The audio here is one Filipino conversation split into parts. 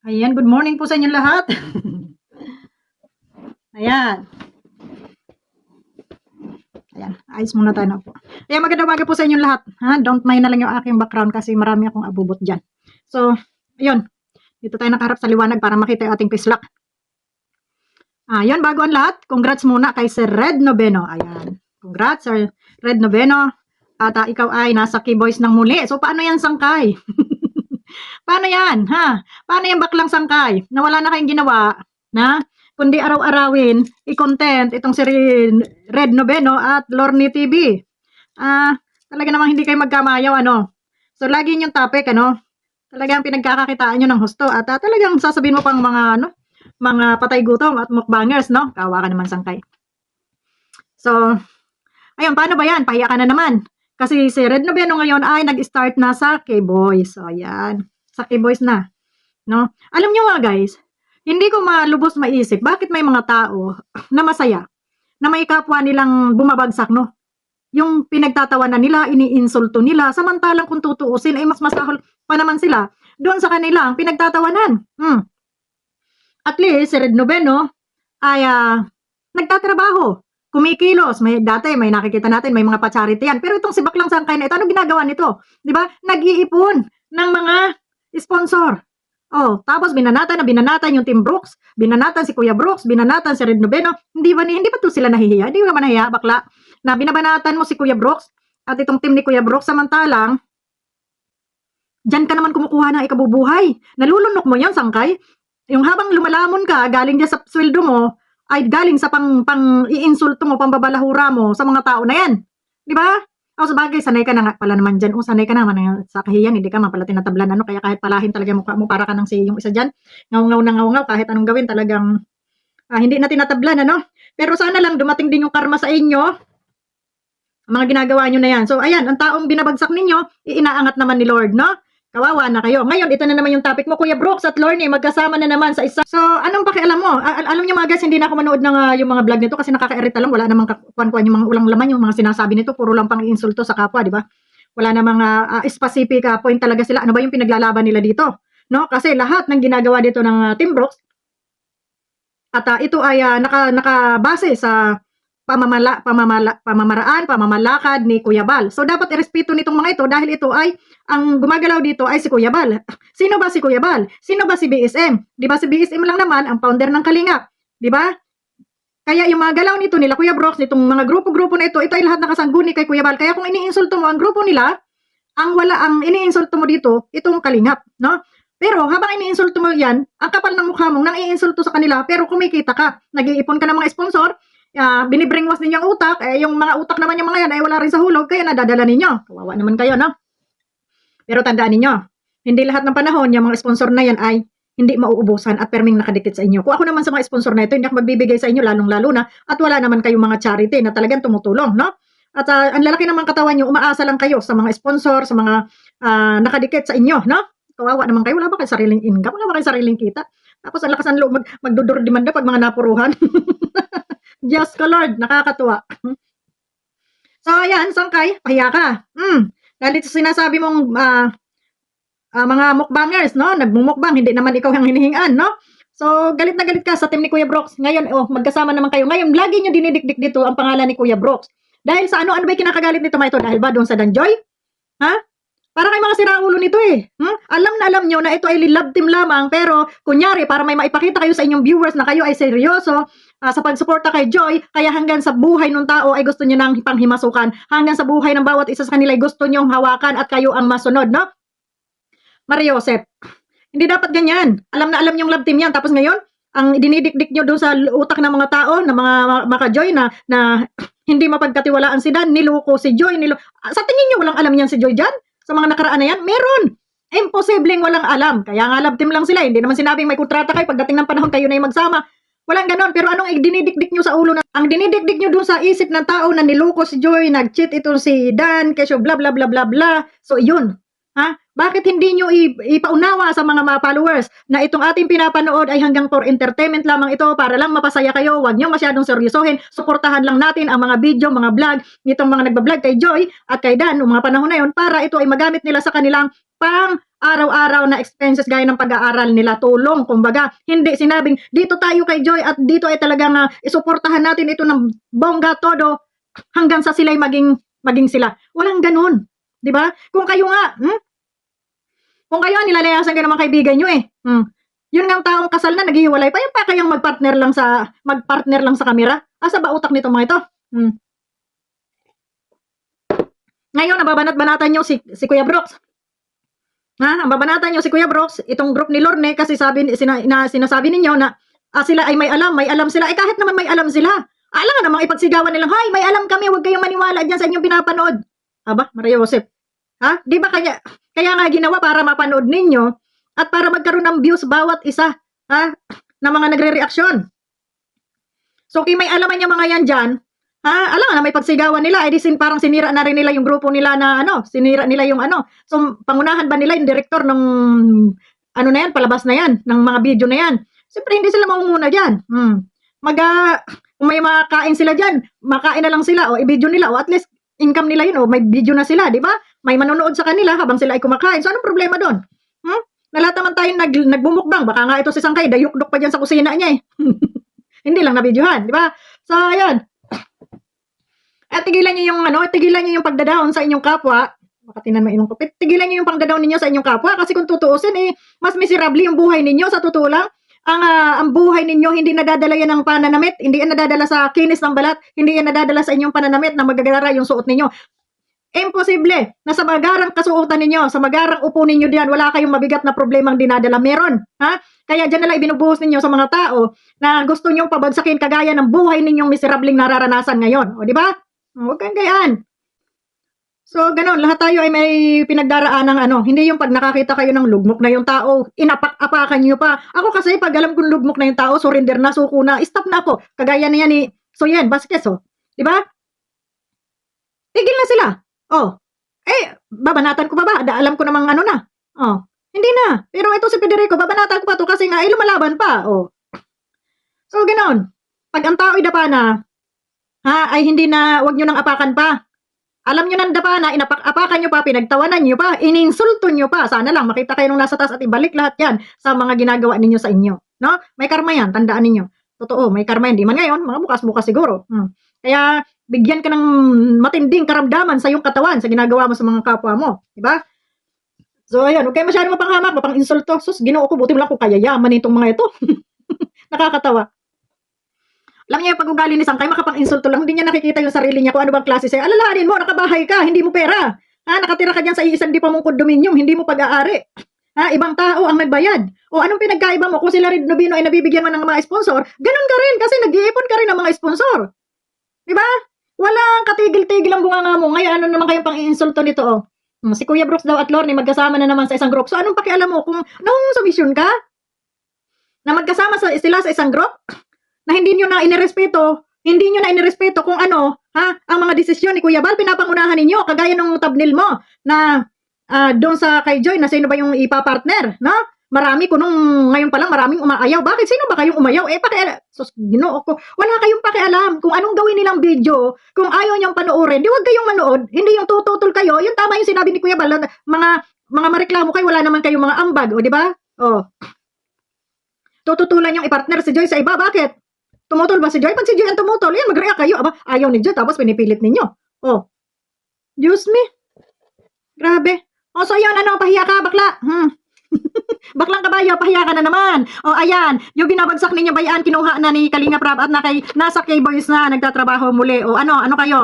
Ayan, good morning po sa inyong lahat. Ayan. Ayan, ayos muna tayo na po. Ayan, magandang umaga po sa inyong lahat. Ha? Don't mind na lang yung aking background kasi marami akong abubot dyan. So, ayun. Dito tayo nakaharap sa liwanag para makita yung ating pislak. Ayun, bago ang lahat, congrats muna kay Sir Red Noveno. Ayan. Congrats, Sir Red Noveno. At ikaw ay nasa Key Boys ng muli. So, paano yan, Sangkay? Paano yan, ha? Paano yan baklang Sangkay? Na wala na kayong ginawa, na? Kundi araw-arawin, i-content itong si Red Noveno at Lorne TV. Talaga namang hindi kayo magkamayaw, ano? So, lagi yung topic, ano? Talagang pinagkakakitaan nyo ng husto at talagang sasabihin mo pang mga, ano, mga patay gutom at mukbangers, no? Kawa ka naman, Sangkay. So, ayun, paano ba yan? Pahiya ka na naman. Kasi si Red Noveno ngayon ay nag-start na sa K-Boys. So, ayan. Sa K-Boys na. No? Alam nyo nga, guys, hindi ko malubos maisip bakit may mga tao na masaya na may kapwa nilang bumabagsak, no? Yung pinagtatawanan nila, iniinsulto nila, samantalang kung tutuusin ay mas masahol pa naman sila doon sa kanilang pinagtatawanan. At least, si Red Noveno ay nagtatrabaho, kumikilos. Dati may nakikita natin, may mga pa-charity yan. Pero itong si Baklang Sangkay na ito, ano ginagawa nito? Di ba? Nag-iipon ng mga sponsor. Oh, tapos binanatan yung Team Brooks, binanatan si Kuya Brooks, binanatan si Red Noveno. Hindi ba to sila nahihiya? Hindi ba nahihiya, bakla? Na binabanatan mo si Kuya Brooks at itong team ni Kuya Brooks, samantalang diyan ka naman kumukuha ng ikabubuhay. Nalulunok mo yan, Sangkay. Yung habang lumalamon ka, galing dyan sa sweldo mo, ay galing sa pang-iinsulto mo, pambabalahura mo sa mga tao na yan. Di ba? O sabagay, sanay ka na nga pala naman dyan. O sanay ka naman sa kahiyan, hindi ka man pala tinatablan. Ano? Kaya kahit palahin talaga mukha mo, para ka ng si yung isa dyan. Ngaw-ngaw na ngaw-ngaw, kahit anong gawin talagang hindi na tinatablan. Ano? Pero sana lang dumating din yung karma sa inyo, ang mga ginagawa nyo na yan. So ayan, ang taong binabagsak ninyo, inaangat naman ni Lord, no? Kawawa na kayo. Ngayon, ito na naman yung topic mo, Kuya Brooks at Lorne, magkasama na naman sa isa. So, anong pakialam mo? Alam niyo mga guys, hindi na ako manood ng yung mga vlog nito kasi nakaka-irita lang. Wala namang kuan-kuan yung mga ulang laman, yung mga sinasabi nito. Puro lang pang insulto sa kapwa, di ba? Wala namang specific point talaga sila. Ano ba yung pinaglalaban nila dito? No? Kasi lahat ng ginagawa dito ng Team Brooks at ito ay nakabase sa pamamaraan ni Kuya Bal. So, dapat irespeto nitong mga ito dahil ito ay, ang gumagalaw dito ay si Kuya Bal. Sino ba si Kuya Bal? Sino ba si BSM? Di ba si BSM lang naman ang founder ng Kalingap? Di ba? Kaya yung mga galaw nito nila, Kuya Brooks, nitong mga grupo-grupo na ito ay lahat nakasangguni kay Kuya Bal. Kaya kung iniinsulto mo ang grupo nila, ang iniinsulto mo dito, itong Kalingap, no? Pero habang iniinsulto mo yan, ang kapal ng mukha mong nang iinsulto sa kanila, pero kumikita ka, nag-iipon ka ng mga sponsor, binibringwas ninyo ang utak, yung mga utak naman yung mga yan ay wala rin sa hulog, kaya nadadala ninyo. Kawawa naman kayo, no? Pero tandaan ninyo, hindi lahat ng panahon yung mga sponsor na yan ay hindi mauubusan at perming nakadikit sa inyo. Kung ako naman sa mga sponsor na ito, hindi ako magbibigay sa inyo lalong-lalo na at wala naman kayong mga charity na talagang tumutulong, no? At ang lalaki naman katawan nyo, umaasa lang kayo sa mga sponsor, sa mga nakadikit sa inyo, no? Kawawa naman kayo, wala ba kayo sariling income, wala ba kayo sariling kita? Tapos ang lakas ng loob magdudurdimanda pag mga napuruhan. Diyos ko Lord, nakakatuwa. So ayan, Sangkay, pahiya ka. Dahil ito sinasabi mong mga mukbangers, no? Nagmumukbang, hindi naman ikaw ang hinihingan, no? So galit na galit ka sa team ni Kuya Brooks. Ngayon, magkasama naman kayo. Ngayon, lagi nyo dinidikdik dito ang pangalan ni Kuya Brooks. Dahil sa ano ba kinakagalit nito mga ito? Dahil ba doon sa Danjoy? Ha? Para kay mga siraulo nito eh. Alam na alam nyo na ito ay love team lamang, pero kunyari para may maipakita kayo sa inyong viewers na kayo ay seryoso sa pagsuporta kay Joy, kaya hanggang sa buhay ng tao ay gusto nyo nang panghimasukan. Hanggang sa buhay ng bawat isa sa kanila ay gusto nyo hawakan at kayo ang masunod, no? Maria Joseph, hindi dapat ganyan. Alam na alam yung love team yan. Tapos ngayon, ang dinidikdik nyo doon sa utak ng mga tao, ng mga Joy na hindi mapagkatiwalaan si Dan, niloko si Joy. Sa tingin nyo walang alam yan si Joy dyan? Sa mga nakaraan na yan, meron. Imposibleng walang alam. Kaya nga love team lang sila. Hindi naman sinabing may kontrata kayo pagdating ng panahon kayo na yung magsama. Walang ganon. Pero anong dinidikdik nyo sa ulo na? Ang dinidikdik nyo dun sa isip ng tao na niloko si Joy, nag-cheat itong si Dan, kesyo bla bla bla bla bla. So yun. Ha? Bakit hindi nyo ipaunawa sa mga followers na itong ating pinapanood ay hanggang for entertainment lamang ito para lang mapasaya kayo, huwag nyo masyadong seryosohin, suportahan lang natin ang mga video, mga vlog, nitong mga nagbablog kay Joy at kay Dan noong mga panahon na yon para ito ay magamit nila sa kanilang araw-araw na expenses gaya ng pag-aaral nila, tulong, kumbaga. Hindi sinabing, dito tayo kay Joy at dito ay talagang isuportahan natin ito ng bongga todo hanggang sa sila'y maging sila. Walang ganun. Di ba? Kung kayo nga, kung kayo nilalayasan kayo ng mga kaibigan nyo yun nga ang taong kasal na naghihiwalay pa, yun pa kayang magpartner lang sa kamera. Asa ba utak nito mga ito? Ngayon, nababanat-banatan nyo si Kuya Brooks. Ang babanatan nyo si Kuya Brooks, itong group ni Lorne, kasi sinasabi ninyo na sila ay may alam sila. Eh kahit naman may alam sila, alam nga namang ipagsigawan nilang, hay, may alam kami, huwag kayong maniwala dyan sa inyong pinapanood. Aba, Maria Joseph. Di ba kaya nga ginawa para mapanood ninyo at para magkaroon ng views bawat isa na mga nagre-reaksyon. So, kung may alaman yung mga yan dyan, alam nga na may pagsigawan nila, eh di parang sinira na rin nila yung grupo nila na sinira nila yung So, pangunahan ba nila yung director ng na yan, palabas na yan, ng mga video na yan? Siyempre, hindi sila maumuna dyan. Kung may makain sila dyan, makain na lang sila, o i-video nila, o at least income nila yun, o may video na sila, di ba? May manonood sa kanila habang sila ay kumakain. So, anong problema doon? Na lahat naman tayo nagbumukbang. Baka nga ito si Sangkay, dayuk-duk pa dyan sa kusina niya eh. Hindi lang na-videohan, di ba? So, ayan. At tigilan niyo yung pagdadaon sa inyong kapwa. Baka tinan mo inong kupit. Tigilan niyo yung pagdadaon ninyo sa inyong kapwa kasi kung tutuusin mas miserable yung buhay ninyo sa totoo lang. Ang buhay ninyo hindi nadadala yan ng pananamit, hindi yan nadadala sa kinis ng balat, hindi yan nadadala sa inyong pananamit na magagara yung suot ninyo. Imposible na sa magarang kasuotan ninyo, sa magarang upo ninyo diyan, wala kayong mabigat na problemang dinadala. Meron. Kaya dyan nalang ibinubuhos ninyo sa mga tao na gusto nyong pabagsakin kagaya ng buhay ninyong miserabling nararanasan ngayon. O, di ba? Huwag kang gayaan. So, ganun. Lahat tayo ay may pinagdaraan ng Hindi yung pag nakakita kayo ng lugmok na yung tao, inapak-apakan nyo pa. Ako kasi, pag alam kong lugmok na yung tao, surrender na, suko na, stop na ako. Kagaya na yan ni Soyen Vasquez, Di ba? Tigil na sila. Babanatan ko pa ba? Alam ko namang na. Hindi na. Pero ito si Federico, babanatan ko pa to kasi nga, lumalaban pa. So, ganoon. Pag ang tao ay dapa na, ay hindi na, wag nyo nang apakan pa. Alam nyo nang dapa na, inapak-apakan nyo pa, pinagtawanan nyo pa, ininsulto nyo pa. Sana lang, makita kayo nung nasa taas at ibalik lahat yan sa mga ginagawa ninyo sa inyo. No? May karma yan, tandaan ninyo. Totoo, may karma yan. Di man ngayon, mga bukas-bukas siguro. Kaya, bigyan ka ng matinding karamdaman sa iyong katawan sa ginagawa mo sa mga kapwa mo. Diba? So, ayan. Huwag kayo masyadong mapanghamak, mapang-insulto. Sus, Ginoo ko, buti mo lang kung kayayaman itong mga ito. Nakakatawa. Alam niya yung pag-ugali ni Sangkay, makapang-insulto lang. Hindi niya nakikita yung sarili niya kung ano bang klase sa'yo. Alalahanin mo, nakabahay ka, hindi mo pera. Nakatira ka dyan sa iisang di pa mong kondominium, hindi mo pag-aari. Ibang tao ang nagbayad. O anong pinagkaiba mo? Kung sila rin Nobino ay nabibigyan mo ng mga sponsor, ganun ka rin kasi nag-iipon ka rin ng mga sponsor. Diba? Walang katigil-tigil ang bunganga mo. Ngayon, ano naman kayong pang-iinsulto nito, Si Kuya Brooks daw at Lorne magkasama na naman sa isang group. So, anong pakialam mo? Kung nung submission ka, na magkasama sila sa isang group, na hindi nyo na inirespeto kung ang mga desisyon ni Kuya Bal, pinapangunahan ninyo, kagaya ng thumbnail mo, na doon sa kay Joy, na sino ba yung ipapartner, no? Marami ko ngayon pa lang maraming umaayaw. Bakit? Sino ba kayong umayaw? Ginoo ko. Wala kayong pakialam kung anong gawin nilang video. Kung ayaw niyang panoorin, di wag kayong manood. Hindi yung tututol kayo. Yung tama yung sinabi ni Kuya Bal, mga mareklamo kayo, wala naman kayong mga ambag, di ba? Tututulan yung i-partner si Joy sa iba. Bakit? Tumutol ba si Joy? Pag si Joy ang tumutol, yan, mag-react kayo. Ayaw ni Joy, tapos pinipilit ninyo. Diyos me. Grabe. So yan, pahiya ka, bakla. Baklang kabayo, pahiya ka na naman. Ayan, yung binabagsak ninyo ba yan, kinuha na ni Kalinga Prab at nasa K-Boys na nagtatrabaho muli. Ano kayo?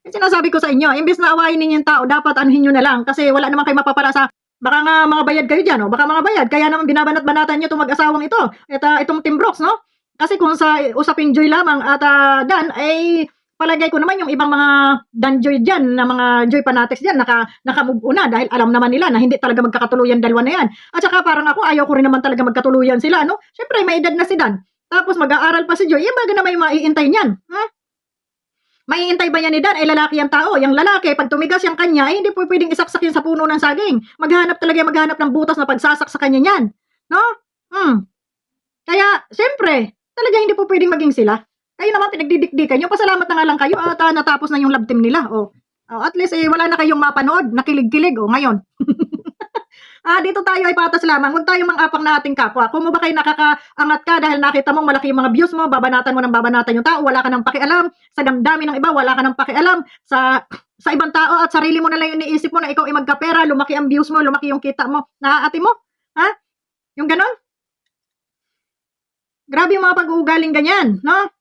Sinasabi ko sa inyo, imbes na awayin ninyo yung tao, dapat anuhin nyo na lang kasi wala naman kayo mapapala sa, baka nga mga bayad kayo dyan, baka mga bayad, kaya naman binabanat-banatan nyo itong mag-asawang ito, itong Team Brooks, no? Kasi kung sa usaping Joy lamang at Dan, ay palagay ko naman yung ibang mga Dan Joy dyan, na mga Joy fanatics dyan, nakamove na dahil alam naman nila na hindi talaga magkakatuluyan dalawa na yan. At saka parang ako, ayaw ko rin naman talaga magkatuluyan sila, no? Siyempre, may edad na si Dan. Tapos mag-aaral pa si Joy, baga na may maiintay niyan. Maiintay ba yan ni Dan? Lalaki ang tao. Yung lalaki, pag tumigas yung kanya, hindi po pwedeng isaksak yun sa puno ng saging. Maghanap ng butas na pagsasak sa kanya niyan. No? Kaya, siyempre, talaga hindi po pwedeng maging sila. Kayo naman pinagdidikdikan nyo, pasalamat na nga lang kayo at natapos na yung love team nila. At least wala na kayong mapanood, nakilig-kilig ngayon. Dito tayo ay patas lamang. Huwag tayong mang-apang na ating kapwa. Kung mo ba kayo nakakaangat ka dahil nakita mong malaki yung mga views mo, babanatan mo ng babanatan yung tao, wala ka nang pakialam sa damdamin ng iba, wala ka nang pakialam sa ibang tao at sarili mo na lang yung iniisip mo na ikaw ay magkapera, lumaki ang views mo, lumaki yung kita mo. Naaati mo? Ha? Yung ganon? Grabe yung mga pag-uugaling ganyan, no?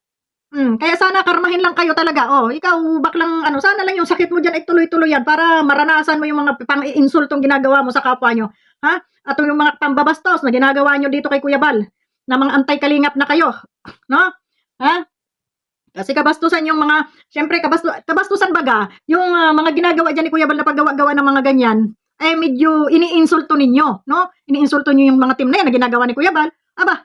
Kaya sana karmahin lang kayo talaga. Ikaw baklang ano, sana lang yung sakit mo diyan ay tuloy-tuloy yan para maranasan mo yung mga pang-iinsultong ginagawa mo sa kapwa nyo. Ha? At yung mga pambabastos na ginagawa nyo dito kay Kuya Bal, na mga antay-kalingap na kayo. No? Ha? Kasi kabastusan yung mga, syempre kabastusan baga, yung mga ginagawa dyan ni Kuya Bal na paggawa-gawa ng mga ganyan, eh medyo iniinsulto ninyo, no? Iniinsulto nyo yung mga team na yan na ginagawa ni Kuya Bal. Aba,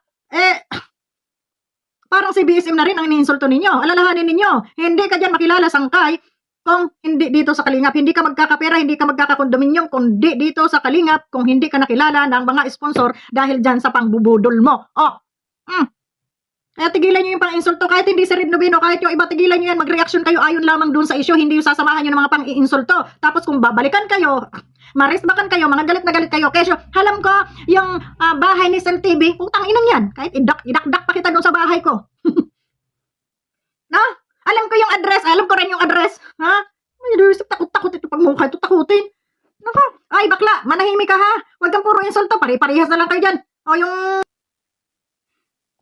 parang si BSM na rin ang iniinsulto ninyo. Alalahanin ninyo, hindi ka dyan makilala sangkay kung hindi dito sa Kalingap. Hindi ka magkakapera, hindi ka magkakakondominium, kundi dito sa Kalingap kung hindi ka nakilala ng mga sponsor dahil dyan sa pangbubudol mo. Kaya tigilan nyo yung pang-insulto. Kahit hindi si Red Noveno, kahit yung iba, tigilan nyo yan. Mag-reaction kayo ayon lamang dun sa issue. Hindi yung sasamahan nyo ng mga pang-iinsulto. Tapos kung babalikan kayo, marisbakan kayo, mga galit na galit kayo. Kesyo, alam ko, yung bahay ni Sel TV, utang inang yan. Kahit idakdak pa kita dun sa bahay ko. No? Alam ko yung address. Alam ko rin yung address. Ha? Takot-takot ito pag mukha ito takutin. Nako, ay bakla, manahimik ka ha. Huwag kang puro insulto. Pare-parehas na lang kayo dyan.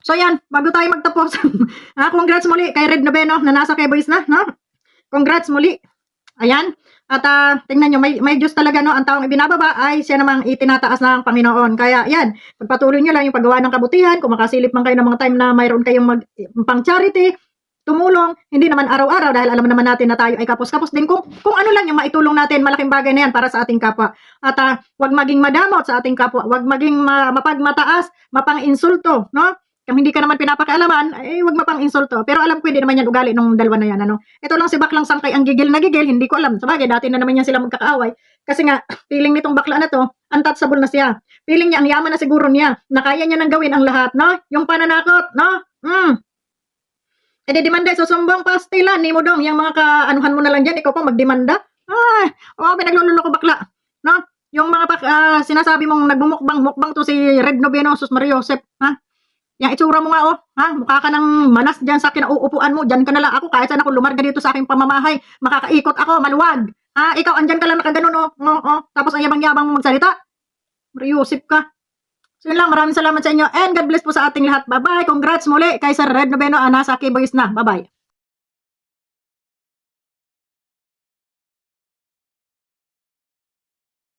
So yan, bago tayo magtapos. Congrats muli kay Red Noveno na nasa kay Boys na, no? Congrats muli. Ayan. At tingnan nyo, may Diyos talaga, no? Ang taong ibinababa ay siya namang itinataas ng Panginoon. Kaya yan, pagpatuloy nyo lang yung paggawa ng kabutihan. Kung makasilip man kayo ng mga time na mayroon kayong pang charity, tumulong, hindi naman araw-araw dahil alam naman natin na tayo ay kapos-kapos din. Kung ano lang yung maitulong natin, malaking bagay na yan para sa ating kapwa. At wag maging madamot sa ating kapwa. Wag maging mapagmataas, mapang-insulto, no? Kung hindi ka naman pinapakialaman, ay wag mapang-insulto. Pero alam ko hindi naman yan ugali nung dalawa na yan, ano. Ito lang si Baklang Sangkay ang gigil na gigil, hindi ko alam. Sabagay, dati na naman yan sila magkakaaway. Kasi nga, feeling nitong bakla na to, untouchable na siya. Feeling niya, ang yaman na siguro niya, na kaya niya nang gawin ang lahat, no? Yung pananakot, no? Demanda, susumbong pastilan, ni mo dong, yung mga kaanuhan mo na lang dyan, ikaw pa magdemanda. Pinaglululo ko bakla, no? Yung mga sinasabi mong nagbumukbang to si Red Noveno, Sus Mario Joseph, ha? Yung itsura mo nga, mukha ka ng manas dyan sa kinauupuan mo, dyan ka na lang ako, kahit saan ako lumarga dito sa aking pamamahay, makakaikot ako, maluwag. Ikaw, andyan ka lang nakaganon, tapos ang yabang-yabang mo magsalita. Mario Joseph ka. So yun lang, maraming salamat sa inyo, and God bless po sa ating lahat. Bye-bye, congrats muli kay Sir Red Noveno, nasa K-Boys na. Bye-bye.